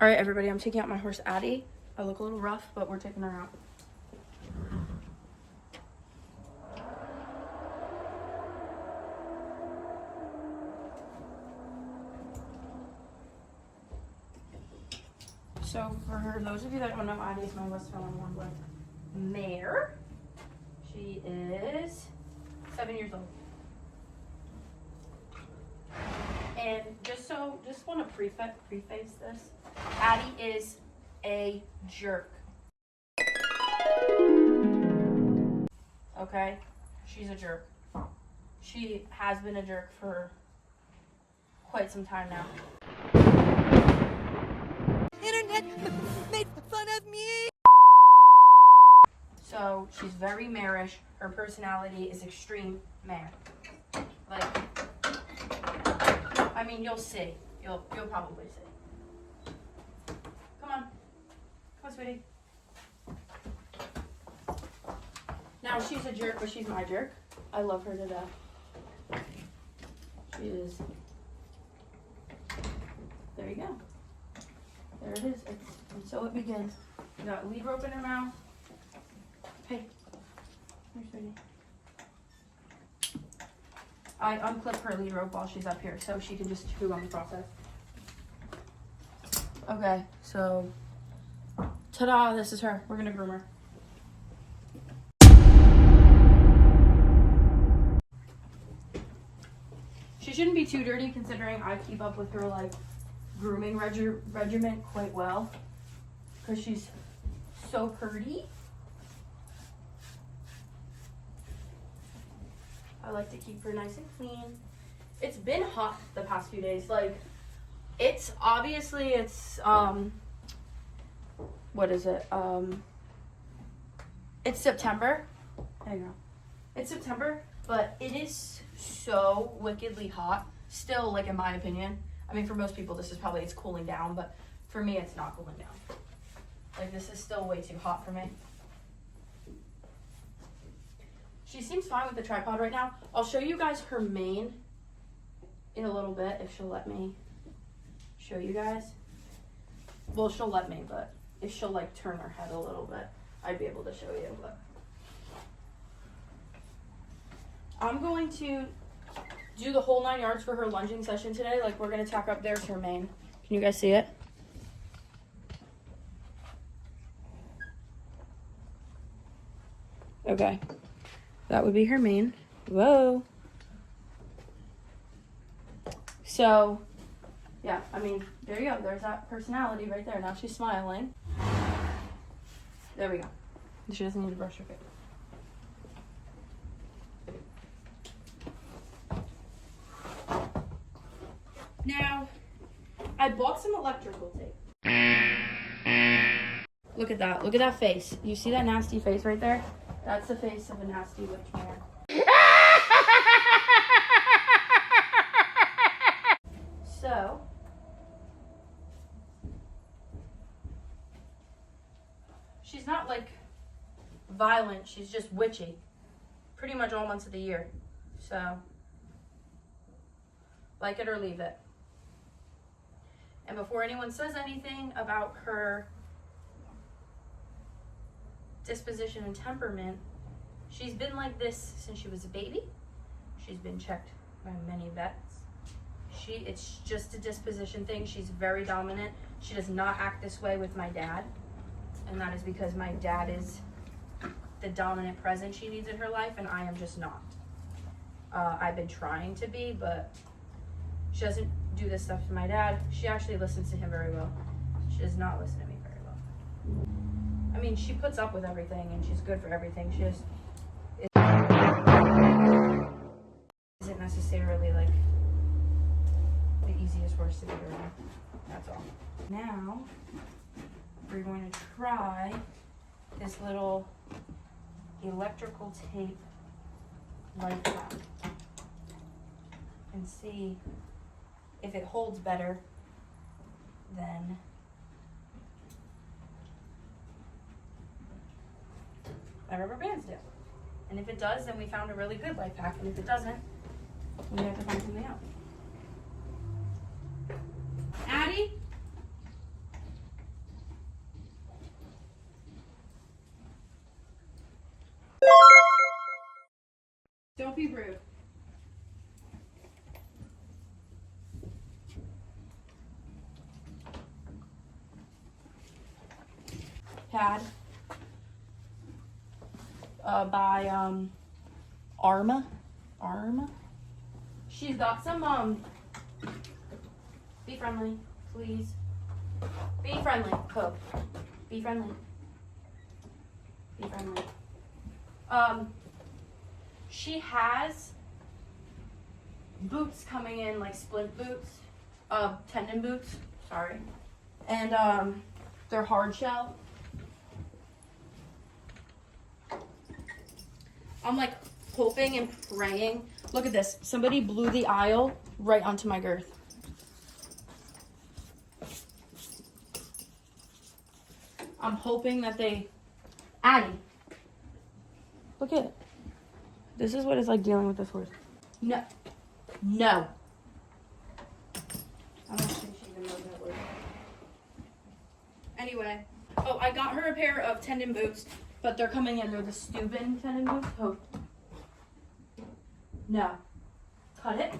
All right, everybody, I'm taking out my horse, Addi. I look a little rough, but we're taking her out. So for those of you that don't know, Addi is my West Highland mare. She is 7 years old. And just want to preface this. Addi is a jerk. Okay? She's a jerk. She has been a jerk for quite some time now. Internet made fun of me. So she's very marish. Her personality is extreme mare. Like, I mean, you'll see. You'll probably see. Come on, sweetie. Now she's a jerk, but she's my jerk. I love her to death. She is. There you go. There it is. And so it begins. We got lead rope in her mouth. Hey, here, sweetie. I unclip her lead rope while she's up here so she can just chew on the process. Okay, so ta-da, this is her. We're gonna groom her. She shouldn't be too dirty considering I keep up with her like grooming regimen quite well because she's so pretty. I like to keep her nice and clean. It's been hot the past few days. Like, it's obviously, what is it? It's September. There you go. It's September, but it is so wickedly hot. Still, like, in my opinion. I mean, for most people, it's cooling down, but for me, it's not cooling down. Like, this is still way too hot for me. She seems fine with the tripod right now. I'll show you guys her mane in a little bit if she'll let me show you guys. Well, she'll let me, but if she'll like turn her head a little bit, I'd be able to show you. But I'm going to do the whole 9 yards for her lunging session today. Like, we're gonna tack up, there's her mane. Can you guys see it? Okay. That would be her mane. Whoa. So, yeah, I mean, there you go. There's that personality right there. Now she's smiling. There we go. She doesn't need to brush her face. Now, I bought some electrical tape. Look at that. Look at that face. You see that nasty face right there? That's the face of a nasty witch mare. So, she's not like violent, she's just witchy. Pretty much all months of the year. So, like it or leave it. And before anyone says anything about her disposition and temperament, she's been like this since she was a baby. She's been checked by many vets. It's just a disposition thing. She's very dominant. She does not act this way with my dad, and that is because my dad is the dominant presence she needs in her life, and I am just not. I've been trying to be, but she doesn't do this stuff to my dad. She actually listens to him very well. She does not listen to me very well. I mean, she puts up with everything, and she's good for everything. She just isn't necessarily like the easiest horse to be around. That's all. Now, we're going to try this little electrical tape life pack and see if it holds better than my rubber bands do. And if it does, then we found a really good life pack. And if it doesn't, we have to find something else. Addi? Don't be rude. Pad. By Arma. She's got some be friendly, please. Be friendly, Hope. Be friendly. Be friendly. She has boots coming in, like splint boots, tendon boots, sorry. And they're hard shell. I'm like hoping and praying. Look at this. Somebody blew the aisle right onto my girth. I'm hoping that they... Addi. Look at it. This is what it's like dealing with this horse. No. No. I don't think she even knows that word. Anyway. Oh, I got her a pair of tendon boots, but they're coming in. They're the Steuben tendon boots. Oh. No. Cut it.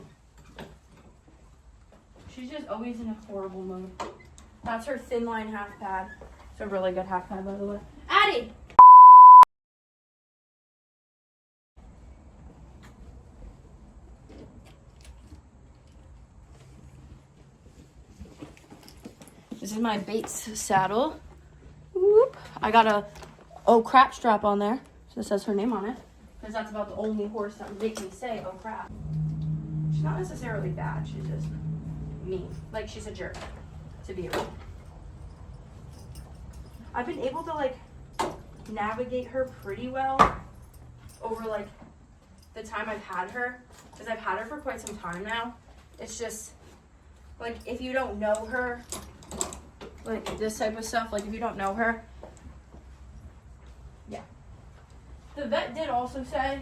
She's just always in a horrible mood. That's her thin line half pad. It's a really good half pad, by the way. Addi! This is my Bates saddle. Whoop. I got a oh crap strap on there. So it says her name on it. Because that's about the only horse that would make me say oh crap. She's not necessarily bad. She's just mean. Like she's a jerk. To be rude. I've been able to like navigate her pretty well over like the time I've had her. Because I've had her for quite some time now. It's just like if you don't know her, like this type of stuff, like if you don't know her, yeah. The vet did also say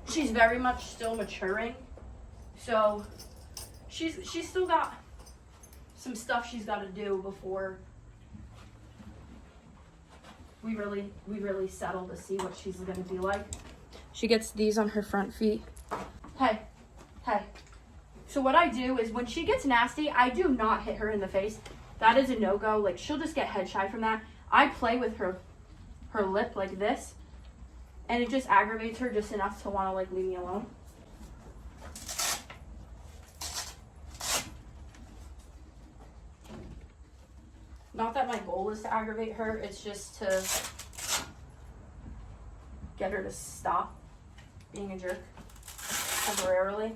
she's very much still maturing, so she's still got some stuff she's got to do before we really settle to see what she's gonna be like. She gets these on her front feet. Hey. So what I do is when she gets nasty, I do not hit her in the face. That is a no-go. Like she'll just get head shy from that. I play with her lip like this, and it just aggravates her just enough to want to like leave me alone. Not that my goal is to aggravate her, it's just to get her to stop being a jerk temporarily.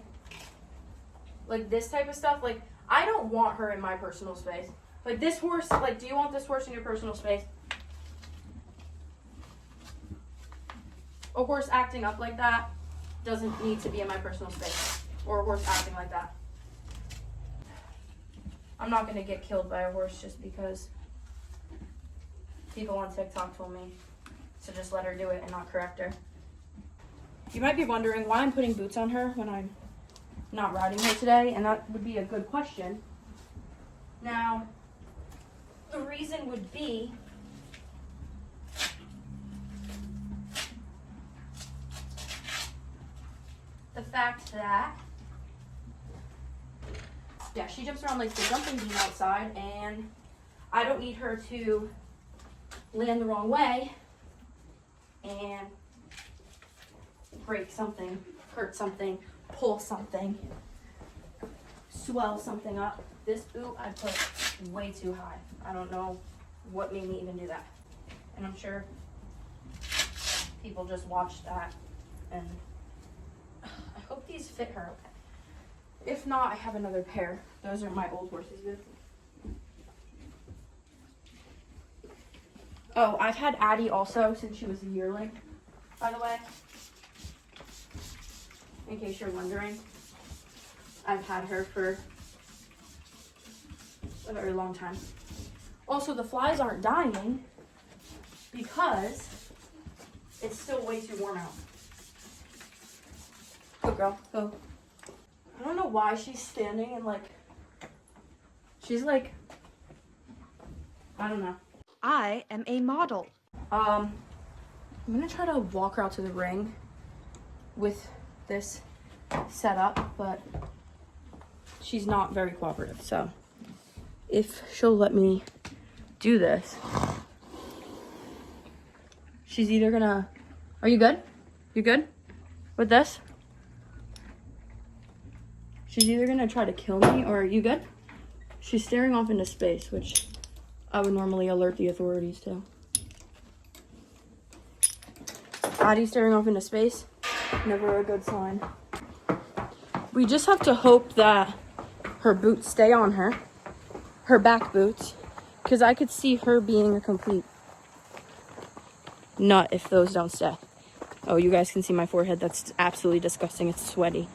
Like this type of stuff, like I don't want her in my personal space. Like this horse, like do you want this horse in your personal space? A horse acting up like that doesn't need to be in my personal space. Or a horse acting like that. I'm not going to get killed by a horse just because people on TikTok told me to just let her do it and not correct her. You might be wondering why I'm putting boots on her when I'm not riding her today, and that would be a good question. Now, the reason would be the fact that yeah, she jumps around like the jumping bean outside, and I don't need her to land the wrong way and break something, hurt something, pull something, swell something up. This boot I put way too high. I don't know what made me even do that. And I'm sure people just watched that, and I hope these fit her okay. If not, I have another pair. Those are my old horse's boots. Oh, I've had Addi also since she was a yearling, by the way. In case you're wondering. I've had her for a very long time. Also, the flies aren't dying because it's still way too warm out. Go, girl, go. I don't know why she's standing and like, she's like, I don't know. I am a model. I'm gonna try to walk her out to the ring with this set up, but she's not very cooperative. So if she'll let me do this, she's either gonna, are you good? You good with this? She's either gonna try to kill me, or are you good? She's staring off into space, which I would normally alert the authorities to. Addi staring off into space, never a good sign. We just have to hope that her boots stay on her, her back boots, because I could see her being a complete nut if those don't stay. Oh, you guys can see my forehead. That's absolutely disgusting. It's sweaty.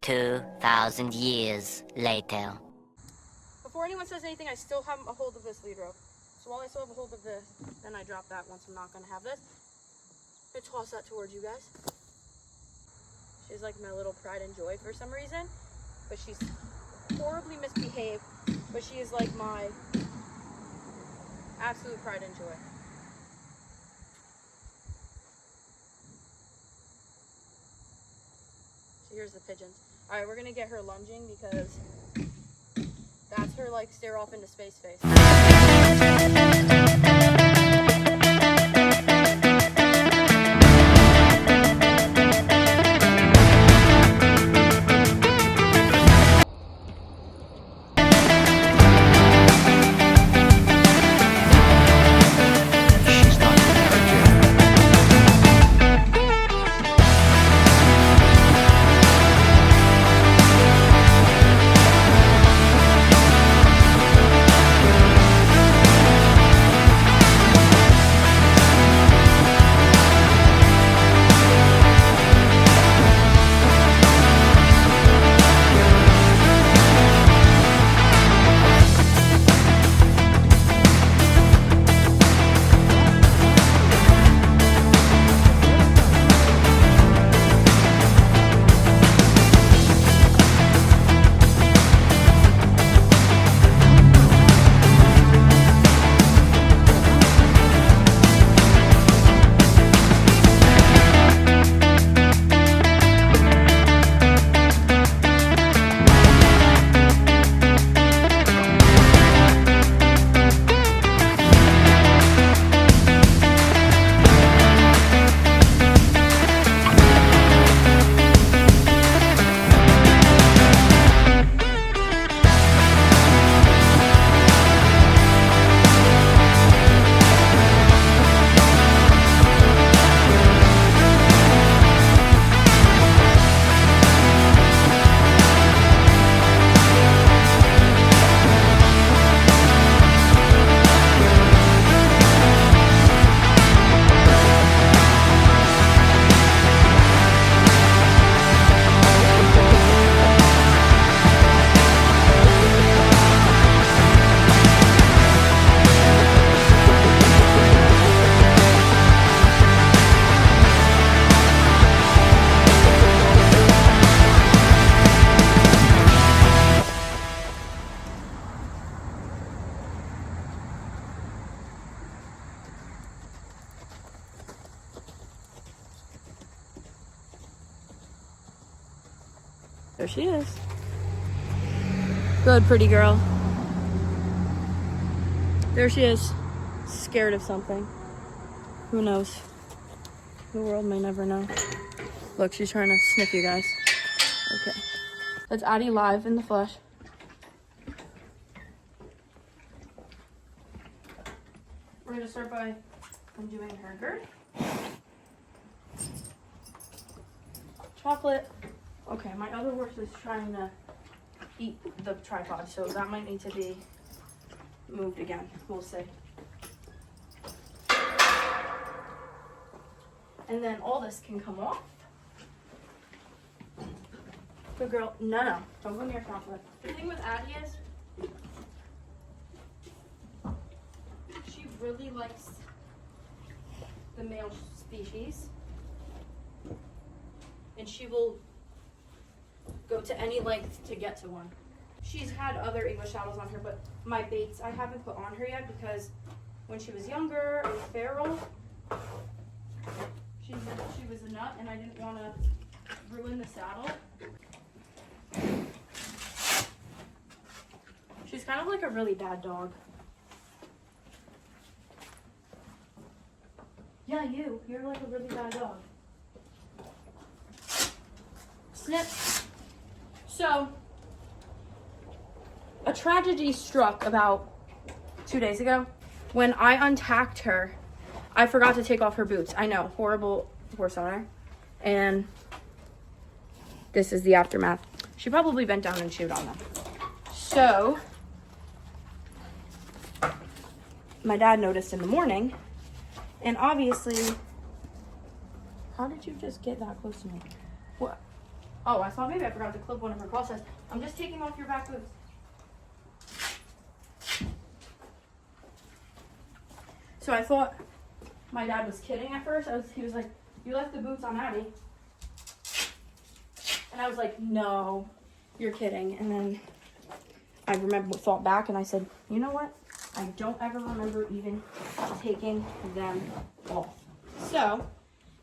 2,000 years later. Before anyone says anything, I still have a hold of this lead rope. So while I still have a hold of this, then I drop that once I'm not going to have this. I toss that towards you guys. She's like my little pride and joy for some reason, but she's horribly misbehaved, but she is like my absolute pride and joy. So here's the pigeons. All right, we're gonna get her lunging because that's her like stare off into space face. There she is. Good, pretty girl. There she is. Scared of something. Who knows? The world may never know. Look, she's trying to sniff you guys. Okay. That's Addi live in the flesh. We're gonna start by undoing her girth. Chocolate. Okay, my other horse is trying to eat the tripod, so that might need to be moved again. We'll see. And then all this can come off. Good girl. No. Don't go near chocolate. The thing with Addi is she really likes the male species. And she will go to any length to get to one. She's had other English saddles on her, but my baits I haven't put on her yet because when she was younger, a feral. She was a nut, and I didn't want to ruin the saddle. She's kind of like a really bad dog. Yeah, you're like a really bad dog. Snip. So, a tragedy struck about 2 days ago. When I untacked her, I forgot to take off her boots. I know, horrible horse owner. And this is the aftermath. She probably bent down and chewed on them. So, my dad noticed in the morning, and obviously, how did you just get that close to me? What? Oh, I thought maybe I forgot to clip one of her crosses. I'm just taking off your back boots. So I thought my dad was kidding at first. He was like, "You left the boots on Addie." And I was like, "No, you're kidding." And then I thought back and I said, "You know what? I don't ever remember even taking them off." So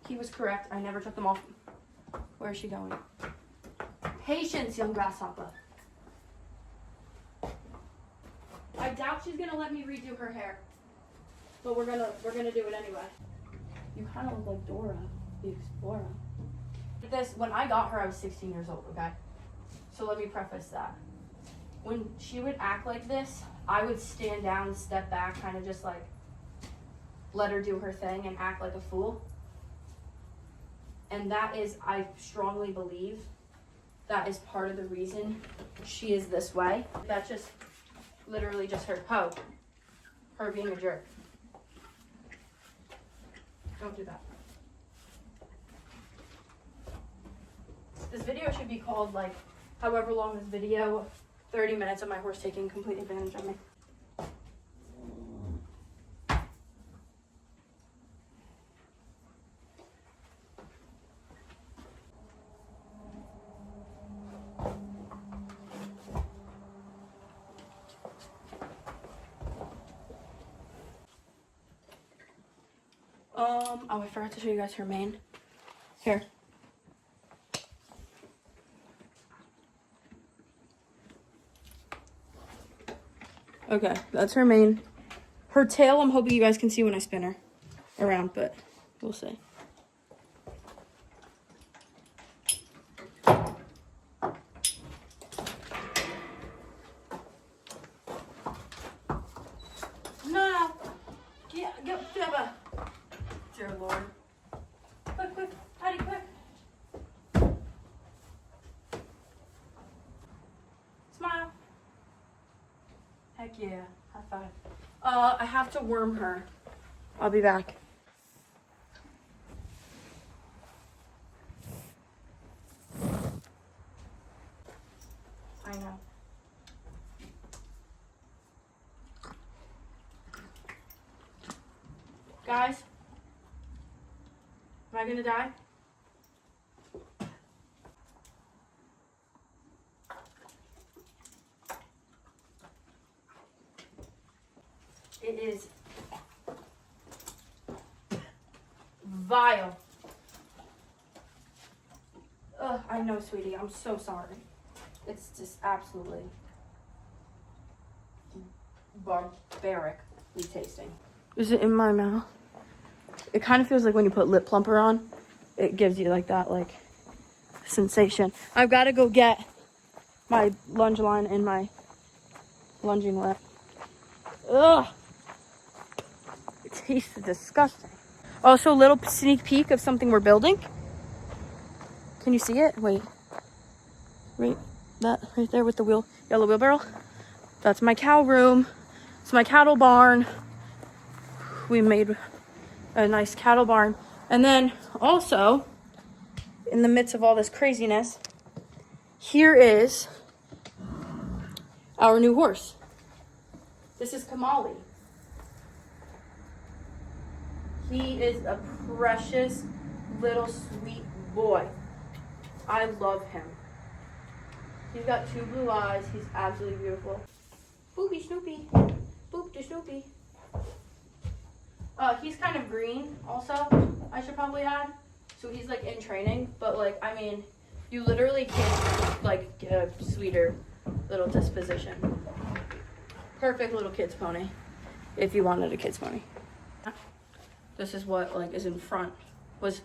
he was correct. I never took them off. Where is she going? Patience, young grasshopper. I doubt she's gonna let me redo her hair. But we're gonna do it anyway. You kind of look like Dora the Explorer. When I got her, I was 16 years old, okay? So let me preface that. When she would act like this, I would stand down, step back, kind of just like let her do her thing and act like a fool. And that is, I strongly believe, that is part of the reason she is this way. That's just literally just her being a jerk. Don't do that. This video should be called, like, however long this video, 30 minutes of my horse taking complete advantage of me. Oh, I forgot to show you guys her mane. Here. Okay, that's her mane. Her tail, I'm hoping you guys can see when I spin her around, but we'll see. No! Get Fibba! Dear Lord. Quick, Addie, quick. Smile. Heck yeah. High five. I have to worm her. I'll be back. I know. Guys, am I gonna die? It is vile. Ugh, I know, sweetie. I'm so sorry. It's just absolutely barbarically tasting. Is it in my mouth? It kind of feels like when you put lip plumper on, it gives you like that, like, sensation. I've got to go get my lunge line and my lunging lip. Ugh. It tastes disgusting. Also, a little sneak peek of something we're building. Can you see it? Wait. Right, that right there with the yellow wheelbarrow. That's my cow room. It's my cattle barn. We made a nice cattle barn. And then also, in the midst of all this craziness, here is our new horse. This is Kamali. He is a precious little sweet boy. I love him. He's got 2 blue eyes. He's absolutely beautiful. Boopy Snoopy. Boop to Snoopy. He's kind of green also, I should probably add. So he's like in training, but like, I mean, you literally can't like get a sweeter little disposition. Perfect little kid's pony, if you wanted a kid's pony. This is what like is in front, was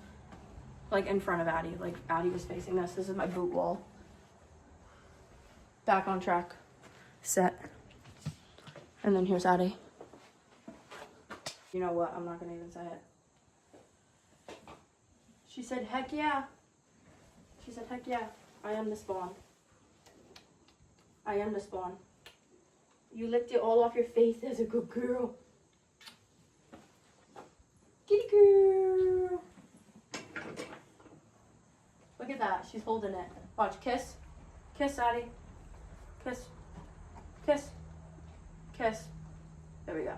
like in front of Addi. Like Addi was facing this. This is my boot wall. Back on track, set. And then here's Addi. You know what? I'm not gonna even say it. She said, heck yeah. She said, heck yeah. I am the spawn. I am the spawn. You licked it all off your face as a good girl. Kitty girl. Look at that. She's holding it. Watch. Kiss. Kiss, Addi. Kiss. Kiss. Kiss. There we go.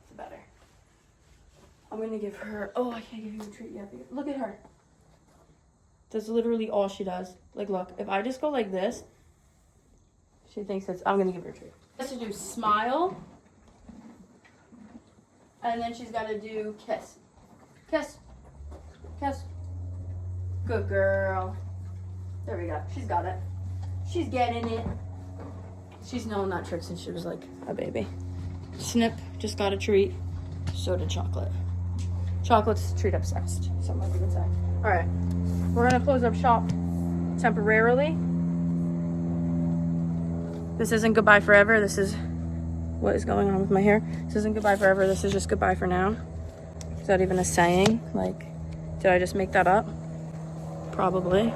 It's better. I'm gonna give her, oh, I can't give you a treat yet. Look at her. That's literally all she does. Like, look, if I just go like this, she thinks it's, I'm gonna give her a treat. She has to do smile. And then she's gotta do kiss. Kiss. Kiss. Good girl. There we go. She's got it. She's getting it. She's known that trick since she was like a baby. Snip, just got a treat. So did Chocolate. Chocolate's treat obsessed, some of you would say. All right, we're gonna close up shop temporarily. This isn't goodbye forever. This is what is going on with my hair. This isn't goodbye forever. This is just goodbye for now. Is that even a saying? Like, did I just make that up? Probably.